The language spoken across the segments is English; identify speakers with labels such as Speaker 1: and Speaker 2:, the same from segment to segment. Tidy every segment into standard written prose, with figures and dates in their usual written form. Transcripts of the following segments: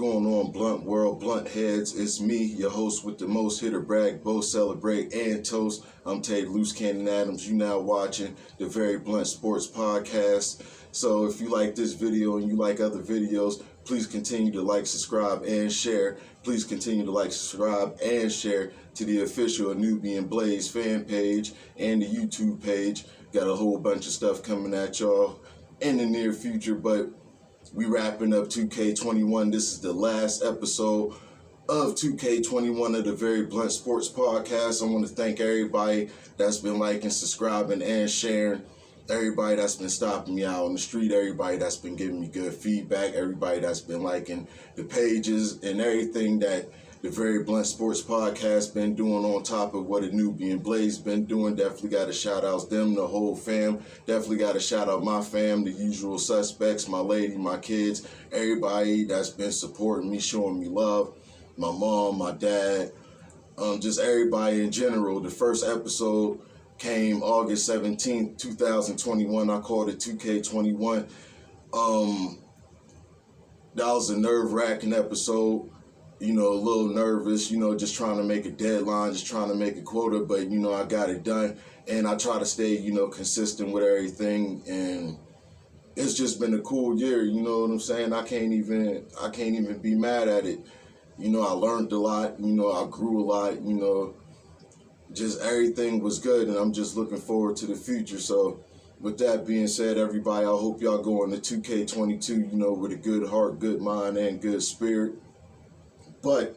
Speaker 1: going on, Blunt World, Blunt Heads? It's me, your host with the most, hit or brag, both celebrate and toast. I'm Taye Loose Cannon Adams. You now watching the Very Blunt Sports Podcast. So if you like this video and you like other videos, please continue to like, subscribe, and share. Please continue to like, subscribe, and share to the official Nubian Blaze fan page and the YouTube page. Got a whole bunch of stuff coming at y'all in the near future, but we wrapping up 2K21. This is the last episode of 2K21 of the Very Blunt Sports Podcast. I want to thank everybody that's been liking, subscribing, and sharing. Everybody that's been stopping me out on the street. Everybody that's been giving me good feedback. Everybody that's been liking the pages and everything that the Very Blunt Sports Podcast been doing on top of what a Nubian Blaze been doing. Definitely got to shout out them, the whole fam. Definitely got to shout out my fam, the usual suspects, my lady, my kids, everybody that's been supporting me, showing me love. My mom, my dad, just everybody in general. The first episode came August 17th, 2021. I called it 2K21. That was a nerve-wracking episode. You know, a little nervous, you know, just trying to make a deadline, just trying to make a quota, but, you know, I got it done. And I try to stay, you know, consistent with everything. And it's just been a cool year, you know what I'm saying? I can't even be mad at it. You know, I learned a lot, you know, I grew a lot, you know, just everything was good. And I'm just looking forward to the future. So with that being said, everybody, I hope y'all go into 2K22, you know, with a good heart, good mind, and good spirit. But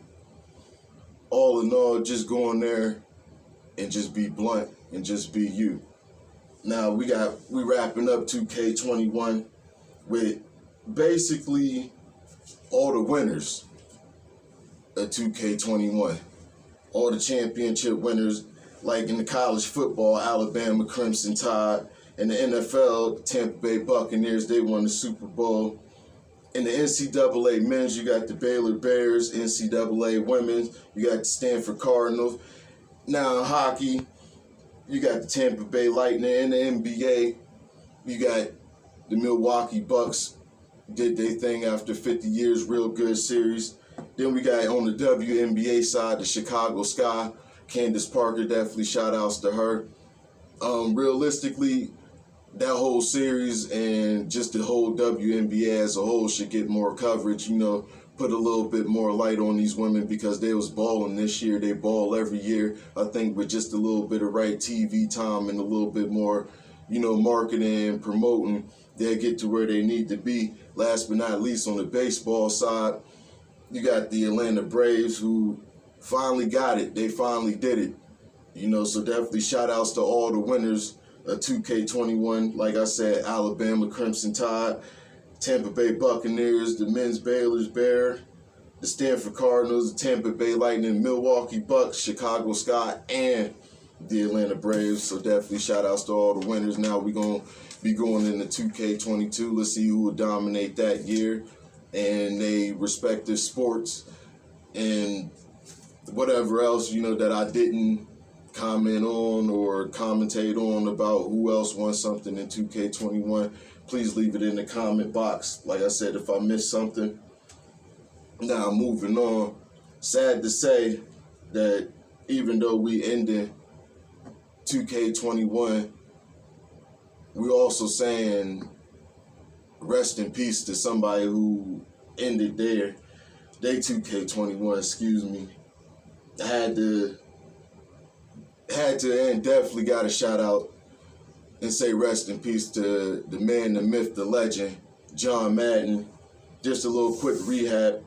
Speaker 1: all in all, just go in there and just be blunt and just be you. Now we wrapping up 2K21 with basically all the winners of 2K21. All the championship winners, like in the college football, Alabama Crimson Tide. In the NFL, Tampa Bay Buccaneers, they won the Super Bowl. In the NCAA men's, you got the Baylor Bears. NCAA women's, you got the Stanford Cardinals. Now in hockey, you got the Tampa Bay Lightning. In the NBA, you got the Milwaukee Bucks. Did their thing after 50 years, real good series. Then we got on the WNBA side, the Chicago Sky. Candace Parker, definitely shout outs to her. Realistically, that whole series and just the whole WNBA as a whole should get more coverage, you know, put a little bit more light on these women because they was balling this year. They ball every year. I think with just a little bit of right TV time and a little bit more, you know, marketing and promoting, they'll get to where they need to be. Last but not least, on the baseball side, you got the Atlanta Braves who finally got it. They finally did it. You know, so definitely shout outs to all the winners. 2K21, like I said, Alabama Crimson Tide, Tampa Bay Buccaneers, the men's Baylor's Bear, the Stanford Cardinals, the Tampa Bay Lightning, Milwaukee Bucks, Chicago Sky, and the Atlanta Braves. So definitely shout outs to all the winners. Now we're going to be going into 2K22. Let's see who will dominate that year and they respective sports and whatever else, you know, that I didn't comment on or commentate on about who else won something in 2K21, please leave it in the comment box. Like I said, if I missed something. Now, moving on, sad to say that even though we ended 2K21, we're also saying rest in peace to somebody who ended their 2K21, excuse me. I had to and definitely got to shout out and say rest in peace to the man, the myth, the legend, John Madden. Just a little quick rehab.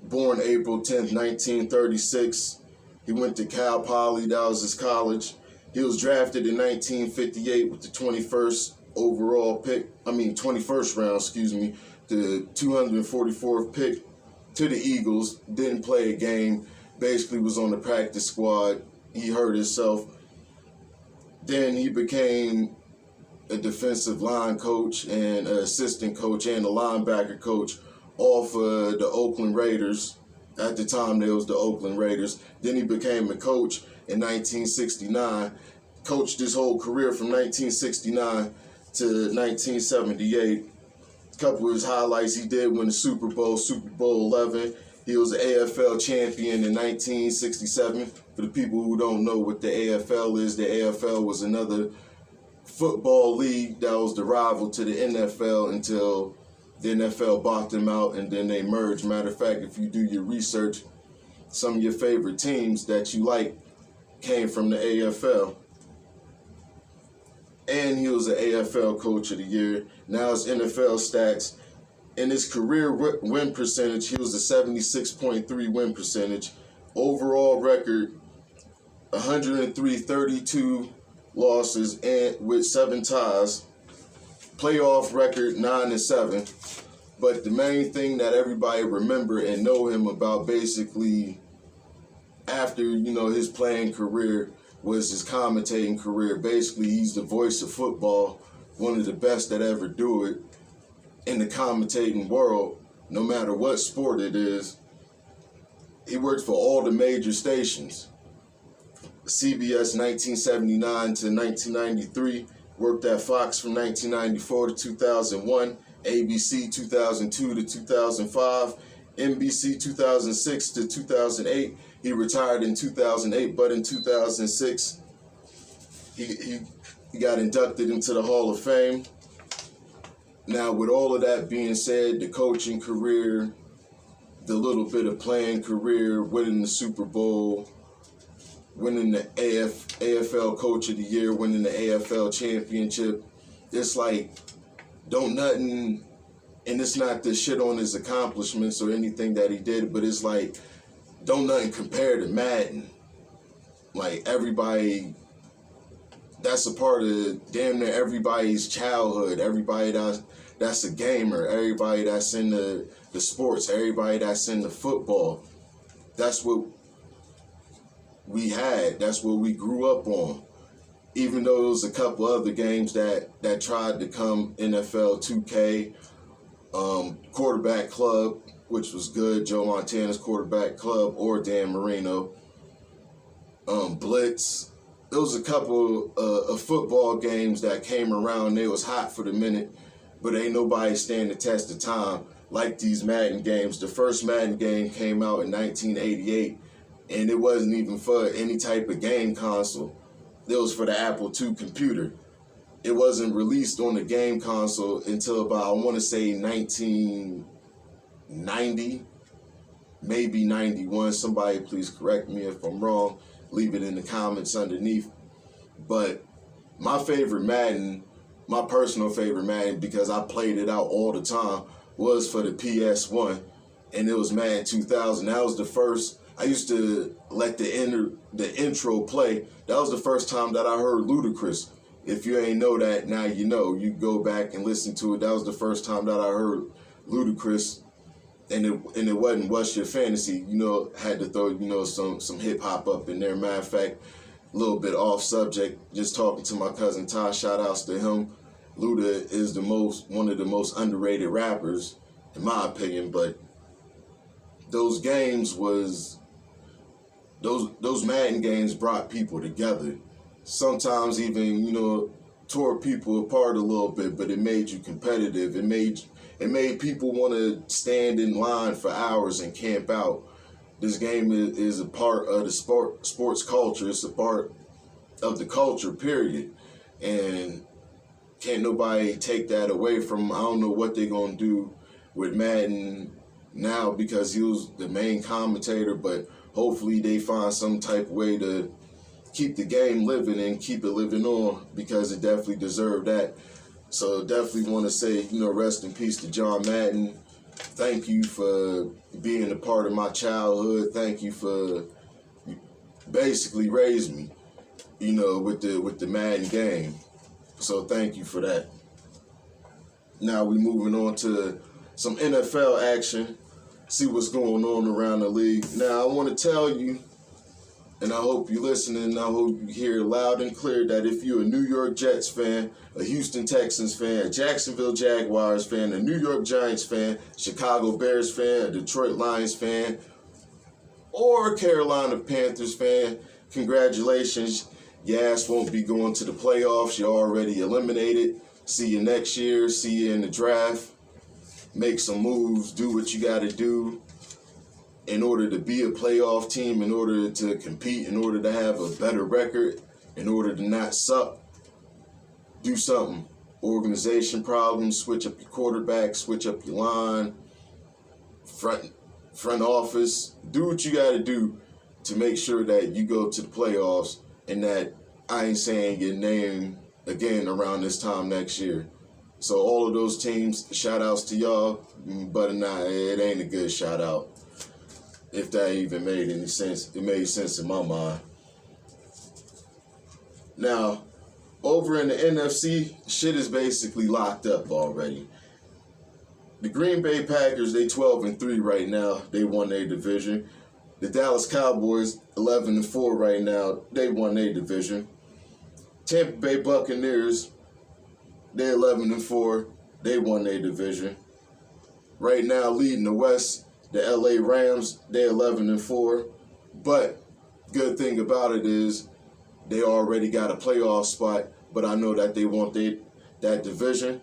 Speaker 1: Born April 10th, 1936. He went to Cal Poly, that was his college. He was drafted in 1958 with the 21st round, excuse me, the 244th pick to the Eagles. Didn't play a game, basically was on the practice squad. He hurt himself. Then he became a defensive line coach and an assistant coach and a linebacker coach off of the Oakland Raiders. At the time, there was the Oakland Raiders. Then he became a coach in 1969. Coached his whole career from 1969 to 1978. couple of his highlights, he did win the Super Bowl, Super Bowl 11. He was an AFL champion in 1967. For the people who don't know what the AFL is, the AFL was another football league that was the rival to the NFL until the NFL bought them out and then they merged. Matter of fact, if you do your research, some of your favorite teams that you like came from the AFL. And he was an AFL Coach of the Year. Now his NFL stats. In his career win percentage, he was a 76.3 win percentage. Overall record, 103-32 losses and with 7 ties. Playoff record 9-7. But the main thing that everybody remember and know him about, basically after his playing career, was his commentating career. Basically, he's the voice of football, one of the best that ever do it in the commentating world, no matter what sport it is. He worked for all the major stations. CBS 1979 to 1993, worked at Fox from 1994 to 2001, ABC 2002 to 2005, NBC 2006 to 2008. He retired in 2008, but in 2006, he got inducted into the Hall of Fame. Now, with all of that being said, the coaching career, the little bit of playing career, winning the Super Bowl, winning the AFL Coach of the Year, winning the AFL Championship, it's like, don't nothing, and it's not to shit on his accomplishments or anything that he did, but it's like, don't nothing compare to Madden. Like, everybody, that's a part of damn near everybody's childhood. Everybody that's a gamer, everybody that's in the sports, everybody that's in the football. That's what we had. That's what we grew up on. Even though there was a couple other games that tried to come, NFL 2K, Quarterback Club, which was good, Joe Montana's Quarterback Club, or Dan Marino, Blitz. There was a couple of football games that came around. They was hot for the minute, but ain't nobody stand the test of time like these Madden games. The first Madden game came out in 1988, and it wasn't even for any type of game console. It was for the Apple II computer. It wasn't released on the game console until about, I want to say, 1990, maybe 91. Somebody please correct me if I'm wrong. Leave it in the comments underneath. But my favorite Madden, my personal favorite Madden, because I played it out all the time, was for the PS1, and it was Madden 2000. That was the first. I used to let the intro play. That was the first time that I heard Ludacris. If you ain't know that, now you know. You go back and listen to it. That was the first time that I heard Ludacris, and it wasn't What's Your Fantasy. Had to throw some hip hop up in there. Matter of fact, a little bit off subject. Just talking to my cousin Taye. Shout outs to him. Luda is one of the most underrated rappers, in my opinion. But those games those Madden games brought people together. Sometimes even, tore people apart a little bit, but it made you competitive. It made people want to stand in line for hours and camp out. This game is a part of the sports culture. It's a part of the culture, period. And can't nobody take that away from them. I don't know what they're going to do with Madden now because he was the main commentator, but hopefully they find some type of way to keep the game living and keep it living on, because it definitely deserved that. So definitely want to say, rest in peace to John Madden. Thank you for being a part of my childhood. Thank you for basically raising me, with the Madden game. So thank you for that. Now we moving on to some NFL action. See what's going on around the league. Now I want to tell you, and I hope you're listening, I hope you hear loud and clear, that if you're a New York Jets fan, a Houston Texans fan, a Jacksonville Jaguars fan, a New York Giants fan, Chicago Bears fan, a Detroit Lions fan, or a Carolina Panthers fan, congratulations. Your ass won't be going to the playoffs. You're already eliminated. See you next year. See you in the draft. make some moves, do what you got to do in order to be a playoff team, in order to compete, in order to have a better record, in order to not suck. Do something. Organization problems, switch up your quarterback, switch up your line, front office. Do what you got to do to make sure that you go to the playoffs and that I ain't saying your name again around this time next year. So all of those teams, shout outs to y'all, but it ain't a good shout out. If that even made any sense. It made sense in my mind. Now, over in the NFC, shit is basically locked up already. The Green Bay Packers, they 12-3 right now. They won their division. The Dallas Cowboys, 11-4 right now. They won their division. Tampa Bay Buccaneers, they're 11-4. They won their division. Right now, leading the West, the LA Rams, they're 11-4. But good thing about it is they already got a playoff spot, but I know that they want that division.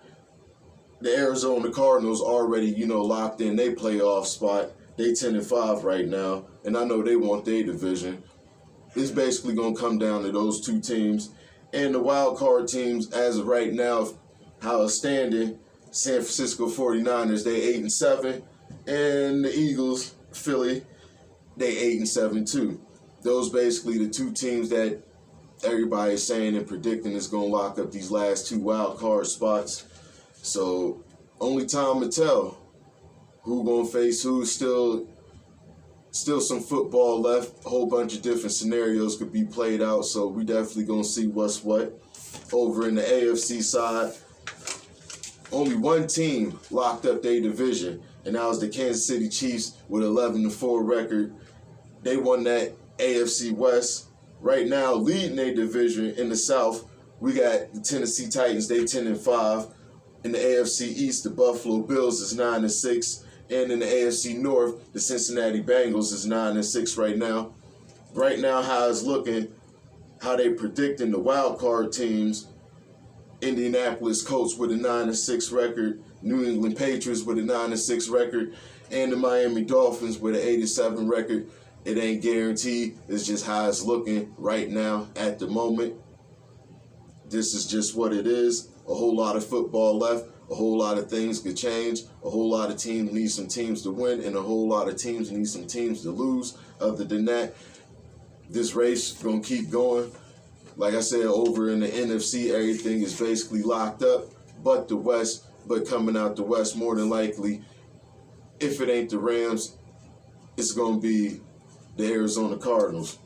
Speaker 1: The Arizona Cardinals already, locked in their playoff spot. They 10-5 right now, and I know they want their division. It's basically going to come down to those two teams. And the wild card teams, as of right now, how it's standing, San Francisco 49ers, they 8-7. And the Eagles, Philly, they 8-7 too. Those basically the two teams that everybody is saying and predicting is going to lock up these last two wild card spots. So only time will tell who going to face who. Still some football left. A whole bunch of different scenarios could be played out. So we definitely going to see what's what. Over in the AFC side, only one team locked up their division, and that was the Kansas City Chiefs with 11-4 record. They won that AFC West. Right now, leading their division in the South, we got the Tennessee Titans. They 10-5. In the AFC East, the Buffalo Bills is 9-6. And in the AFC North, the Cincinnati Bengals is 9-6 right now. Right now, how it's looking, how they predicting the wild card teams. Indianapolis Colts with a 9-6 record, New England Patriots with a 9-6 record, and the Miami Dolphins with an 8-7 record. It ain't guaranteed. It's just how it's looking right now at the moment. This is just what it is. A whole lot of football left. A whole lot of things could change. A whole lot of teams need some teams to win, and a whole lot of teams need some teams to lose. Other than that, this race is going to keep going. Like I said, over in the NFC, everything is basically locked up, but the West. But coming out the West, more than likely, if it ain't the Rams, it's going to be the Arizona Cardinals.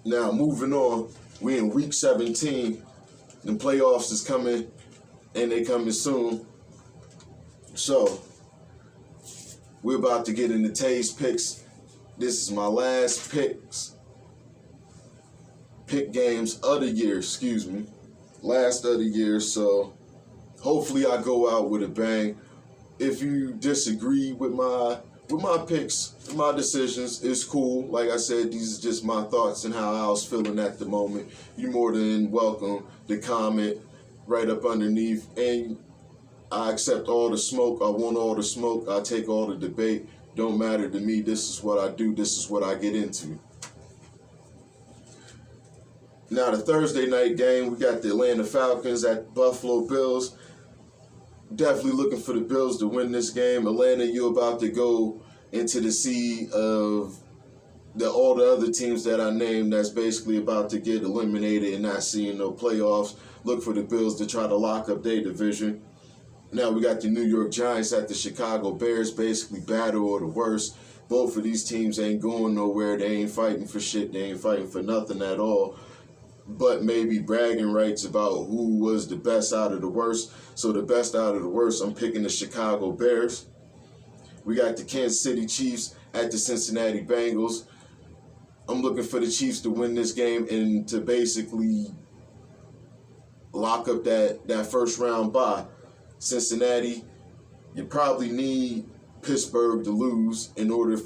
Speaker 1: Now, moving on, we in Week 17. The playoffs is coming, and they coming soon. So, we're about to get into Taye's picks. This is my last pick games of the year, last of the year. So hopefully I go out with a bang. If you disagree with my picks, my decisions, it's cool. Like I said, these are just my thoughts and how I was feeling at the moment. You're more than welcome to comment right up underneath. And I accept all the smoke. I want all the smoke. I take all the debate. Don't matter to me. This is what I do. This is what I get into. Now, the Thursday night game, we got the Atlanta Falcons at Buffalo Bills. Definitely looking for the Bills to win this game. Atlanta, you're about to go into the sea of all the other teams that I named that's basically about to get eliminated and not seeing no playoffs. Look for the Bills to try to lock up their division. Now we got the New York Giants at the Chicago Bears, basically battle of the worst. Both of these teams ain't going nowhere. They ain't fighting for shit. They ain't fighting for nothing at all. But maybe bragging rights about who was the best out of the worst. So the best out of the worst, I'm picking the Chicago Bears. We got the Kansas City Chiefs at the Cincinnati Bengals. I'm looking for the Chiefs to win this game and to basically lock up that first round bye. Cincinnati, you probably need Pittsburgh to lose in order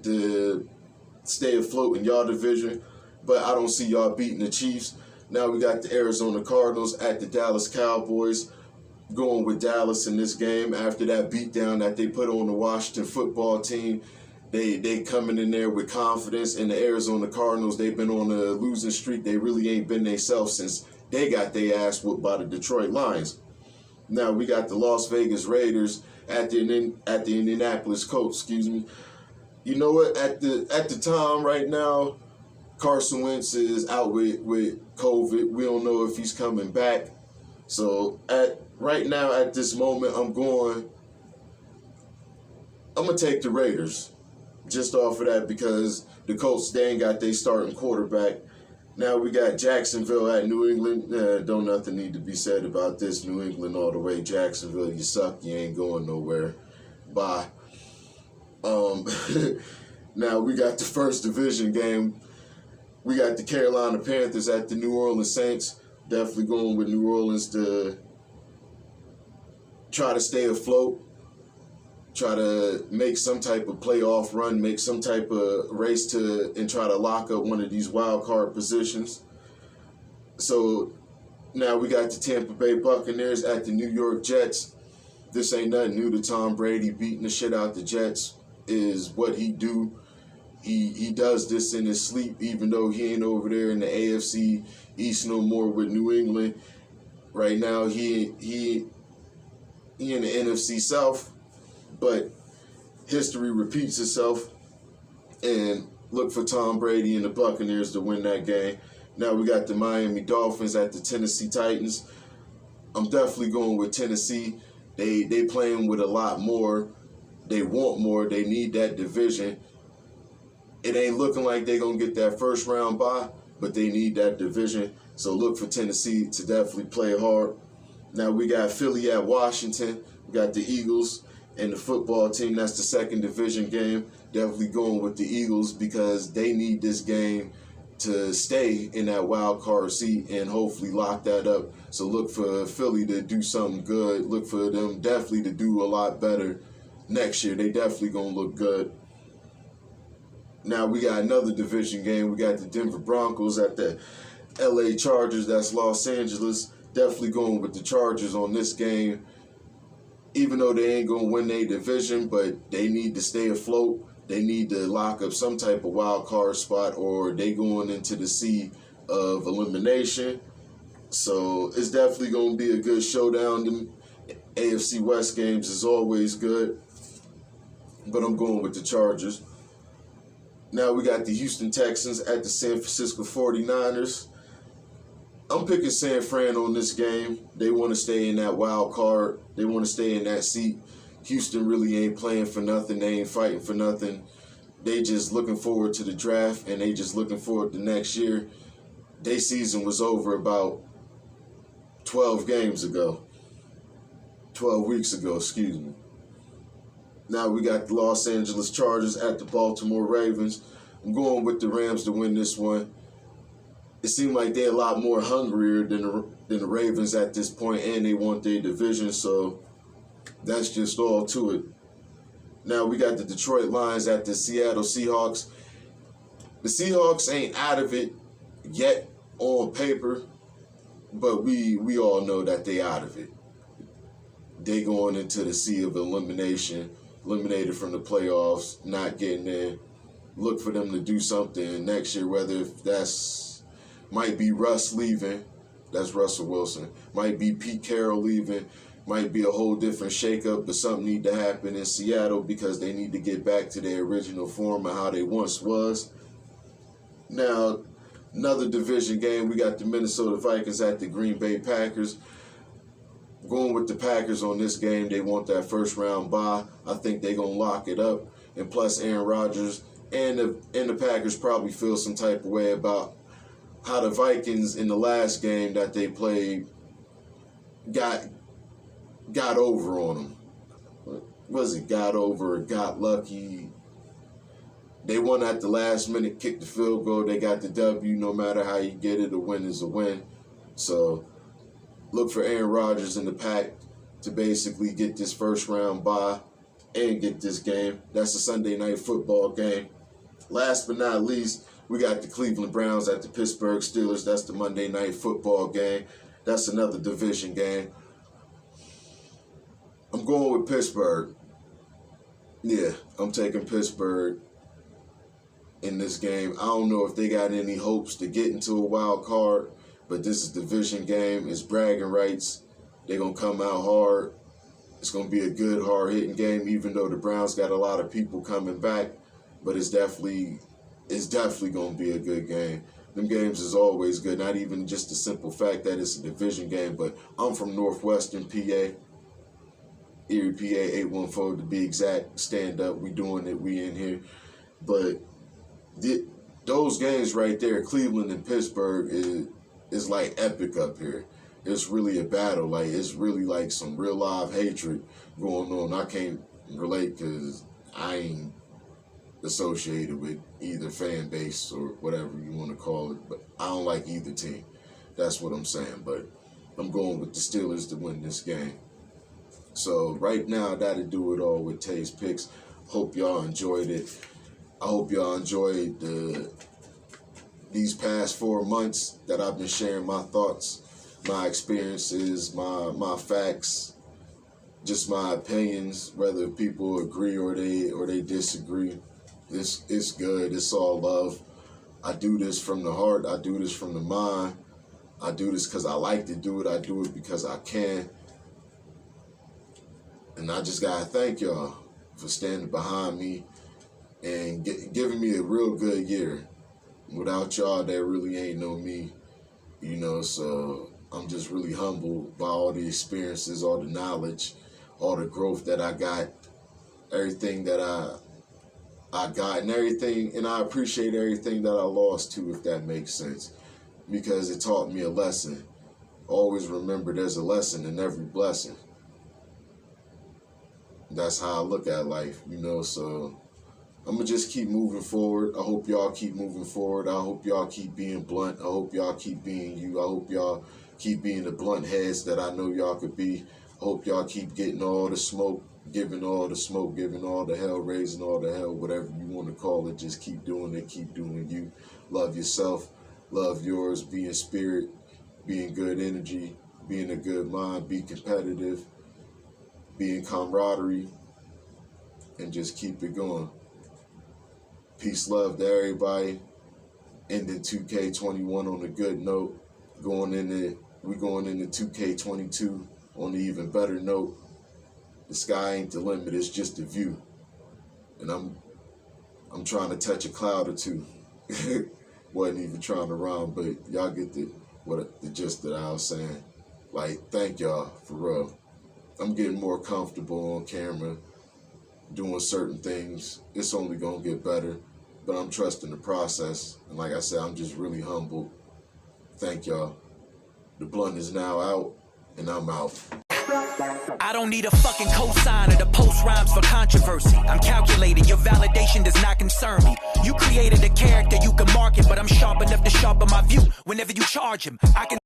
Speaker 1: to stay afloat in y'all division. But I don't see y'all beating the Chiefs. Now we got the Arizona Cardinals at the Dallas Cowboys. going with Dallas in this game after that beatdown that they put on the Washington football team. They coming in there with confidence. And the Arizona Cardinals, they've been on a losing streak. They really ain't been themselves since they got their ass whooped by the Detroit Lions. Now we got the Las Vegas Raiders at the Indianapolis Colts. Excuse me. You know what? At the time right now, Carson Wentz is out with COVID. We don't know if he's coming back. So right now at this moment, I'm gonna take the Raiders just off of that because the Colts, they ain't got their starting quarterback. Now we got Jacksonville at New England. Don't nothing need to be said about this. New England all the way. Jacksonville, you suck. You ain't going nowhere. Bye. Now we got the first division game. We got the Carolina Panthers at the New Orleans Saints. Definitely going with New Orleans to try to stay afloat. Try to make some type of playoff run, make some type of race and try to lock up one of these wild card positions. So now we got the Tampa Bay Buccaneers at the New York Jets. This ain't nothing new to Tom Brady. Beating the shit out the Jets is what he do. He does this in his sleep, even though he ain't over there in the AFC East no more with New England. Right now he in the NFC South. But history repeats itself, and look for Tom Brady and the Buccaneers to win that game. Now we got the Miami Dolphins at the Tennessee Titans. I'm definitely going with Tennessee. They playing with a lot more. They want more. They need that division. It ain't looking like they're going to get that first round bye, but they need that division. So look for Tennessee to definitely play hard. Now we got Philly at Washington. We got the Eagles and the football team. That's the second division game. Definitely going with the Eagles because they need this game to stay in that wild card seat and hopefully lock that up. So look for Philly to do something good. Look for them definitely to do a lot better next year. They definitely going to look good. Now we got another division game. We got the Denver Broncos at the LA Chargers. That's Los Angeles. Definitely going with the Chargers on this game. Even though they ain't going to win their division, but they need to stay afloat. They need to lock up some type of wild card spot or they going into the sea of elimination. So it's definitely going to be a good showdown. The AFC West games is always good, but I'm going with the Chargers. Now we got the Houston Texans at the San Francisco 49ers. I'm picking San Fran on this game. They want to stay in that wild card. They want to stay in that seat. Houston really ain't playing for nothing. They ain't fighting for nothing. They just looking forward to the draft, and they just looking forward to next year. Their season was over about 12 games ago. 12 weeks ago, excuse me. Now we got the Los Angeles Chargers at the Baltimore Ravens. I'm going with the Rams to win this one. It seemed like they're a lot more hungrier than the Ravens at this point, and they want their division, so that's just all to it. Now we got the Detroit Lions at the Seattle Seahawks. The Seahawks ain't out of it yet on paper, but we all know that they out of it. They going into the sea of elimination, eliminated from the playoffs, not getting in. Look for them to do something next year, whether if that's might be Russ leaving, that's Russell Wilson. Might be Pete Carroll leaving. Might be a whole different shakeup, but something need to happen in Seattle because they need to get back to their original form of how they once was. Now, another division game, we got the Minnesota Vikings at the Green Bay Packers. Going with the Packers on this game, they want that first round bye. I think they're going to lock it up. And plus Aaron Rodgers and the Packers probably feel some type of way about how the Vikings in the last game that they played got over on them. Was it got over or got lucky? They won at the last minute, kicked the field goal. They got the W. No matter how you get it, a win is a win. So look for Aaron Rodgers in the pack to basically get this first round bye and get this game. That's a Sunday night football game. Last but not least, we got the Cleveland Browns at the Pittsburgh Steelers. That's the Monday night football game. That's another division game. I'm going with Pittsburgh. Yeah, I'm taking Pittsburgh in this game. I don't know if they got any hopes to get into a wild card, but this is a division game. It's bragging rights. They're going to come out hard. It's going to be a good, hard-hitting game, even though the Browns got a lot of people coming back. But it's definitely going to be a good game. Them games is always good, not even just the simple fact that it's a division game, but I'm from Northwestern PA, Erie, PA, 814 to be exact. Stand up, we doing it, we in here. But those games right there, Cleveland and Pittsburgh, is like epic up here. It's really a battle. Like, it's really like some real live hatred going on. I can't relate because I ain't associated with either fan base or whatever you want to call it, but I don't like either team. That's what I'm saying. But I'm going with the Steelers to win this game. So right now, that'll do it all with Taye's picks. Hope y'all enjoyed it. I hope y'all enjoyed these past 4 months that I've been sharing my thoughts, my experiences, my facts, just my opinions, whether people agree or they disagree. It's good. It's all love. I do this from the heart. I do this from the mind. I do this because I like to do it. I do it because I can. And I just got to thank y'all for standing behind me and giving me a real good year. Without y'all, there really ain't no me, you know, so I'm just really humbled by all the experiences, all the knowledge, all the growth that I got, everything that I got and everything, and I appreciate everything that I lost too, if that makes sense, because it taught me a lesson. Always remember there's a lesson in every blessing. That's how I look at life, you know, so I'm going to just keep moving forward. I hope y'all keep moving forward. I hope y'all keep being blunt. I hope y'all keep being you. I hope y'all keep being the blunt heads that I know y'all could be. I hope y'all keep getting all the smoke, giving all the smoke, giving all the hell, raising all the hell, whatever you want to call it. Just keep doing it. Keep doing you. Love yourself. Love yours. Be in spirit. Be in good energy. Be in a good mind. Be competitive. Be in camaraderie. And just keep it going. Peace, love to everybody. Ending 2K21 on a good note. We're going into 2K22 on an even better note. The sky ain't the limit, it's just a view. And I'm trying to touch a cloud or two. Wasn't even trying to rhyme, but y'all get the gist that I was saying. Like, thank y'all, for real. I'm getting more comfortable on camera, doing certain things. It's only gonna get better, but I'm trusting the process. And like I said, I'm just really humbled. Thank y'all. The blunt is now out, and I'm out.
Speaker 2: I don't need a fucking cosign or the post rhymes for controversy. I'm calculated, your validation does not concern me. You created a character, you can market, but I'm sharp enough to sharpen my view. Whenever you charge him, I can